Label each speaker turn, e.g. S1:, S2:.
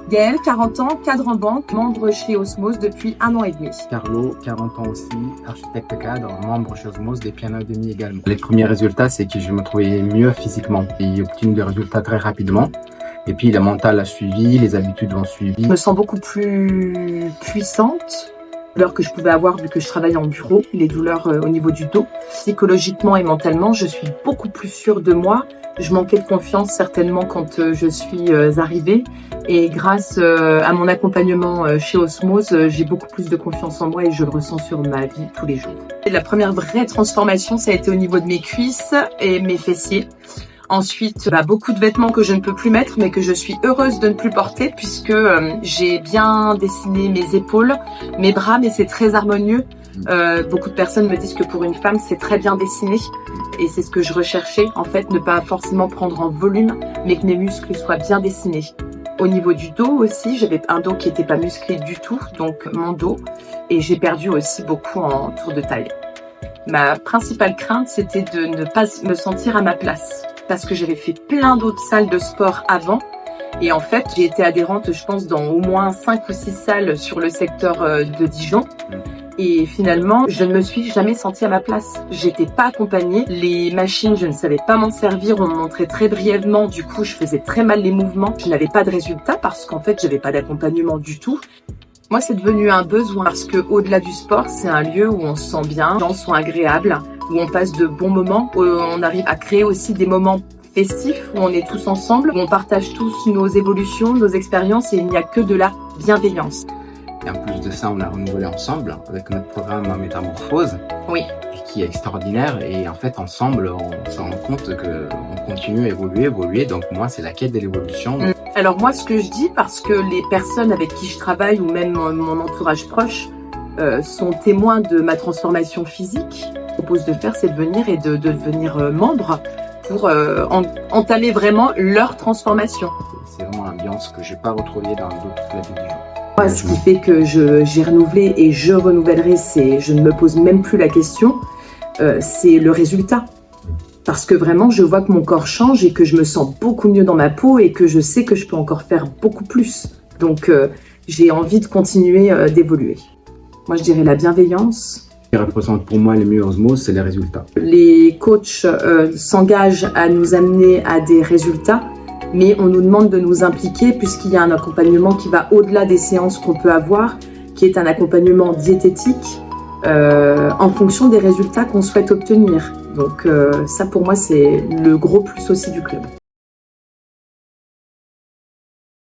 S1: Gaëlle, 40 ans, cadre en banque, membre chez Osmose depuis 1 an et demi.
S2: Carlo, 40 ans aussi, architecte cadre, membre chez Osmose depuis 1 an et demi également. Les premiers résultats, c'est que je me trouvais mieux physiquement et j'ai obtenu des résultats très rapidement. Et puis le mental a suivi, les habitudes ont suivi.
S1: Je me sens beaucoup plus puissante. Les douleurs que je pouvais avoir vu que je travaille en bureau, les douleurs au niveau du dos. Psychologiquement et mentalement, je suis beaucoup plus sûre de moi. Je manquais de confiance certainement quand je suis arrivée. Et grâce à mon accompagnement chez Osmose, j'ai beaucoup plus de confiance en moi et je le ressens sur ma vie tous les jours. Et la première vraie transformation, ça a été au niveau de mes cuisses et mes fessiers. Ensuite, beaucoup de vêtements que je ne peux plus mettre, mais que je suis heureuse de ne plus porter puisque j'ai bien dessiné mes épaules, mes bras, mais c'est très harmonieux. Beaucoup de personnes me disent que pour une femme, c'est très bien dessiné. Et c'est ce que je recherchais, en fait, ne pas forcément prendre en volume, mais que mes muscles soient bien dessinés. Au niveau du dos aussi, j'avais un dos qui n'était pas musclé du tout, donc mon dos. Et j'ai perdu aussi beaucoup en tour de taille. Ma principale crainte, c'était de ne pas me sentir à ma place. Parce que j'avais fait plein d'autres salles de sport avant. Et en fait, j'ai été adhérente, je pense, dans au moins 5 ou 6 salles sur le secteur de Dijon. Et finalement, je ne me suis jamais sentie à ma place. J'étais pas accompagnée. Les machines, je ne savais pas m'en servir. On me montrait très brièvement. Du coup, je faisais très mal les mouvements. Je n'avais pas de résultat parce qu'en fait, j'avais pas d'accompagnement du tout. Moi, c'est devenu un besoin parce que au-delà du sport, c'est un lieu où on se sent bien, les gens sont agréables, où on passe de bons moments, où on arrive à créer aussi des moments festifs, où on est tous ensemble, où on partage tous nos évolutions, nos expériences et il n'y a que de la bienveillance.
S2: Et en plus de ça, on a renouvelé ensemble avec notre programme Métamorphose.
S1: Oui.
S2: Qui est extraordinaire et en fait ensemble on se rend compte qu'on continue à évoluer, donc moi c'est la quête de l'évolution.
S1: Alors moi ce que je dis, parce que les personnes avec qui je travaille ou même mon entourage proche sont témoins de ma transformation physique, ce que je propose de faire c'est de venir et de devenir membre pour entamer vraiment leur transformation.
S2: C'est vraiment l'ambiance que je n'ai pas retrouvée dans d'autres clubs de Dijon.
S1: Moi, ce qui fait que j'ai renouvelé et je renouvellerai, c'est je ne me pose même plus la question. C'est le résultat. Parce que vraiment, je vois que mon corps change et que je me sens beaucoup mieux dans ma peau et que je sais que je peux encore faire beaucoup plus. Donc, j'ai envie de continuer d'évoluer. Moi, je dirais la bienveillance.
S2: Ce qui représente pour moi le mieux Osmose, c'est les résultats.
S1: Les coachs s'engagent à nous amener à des résultats, mais on nous demande de nous impliquer puisqu'il y a un accompagnement qui va au-delà des séances qu'on peut avoir, qui est un accompagnement diététique, en fonction des résultats qu'on souhaite obtenir. Donc ça pour moi c'est le gros plus aussi du club.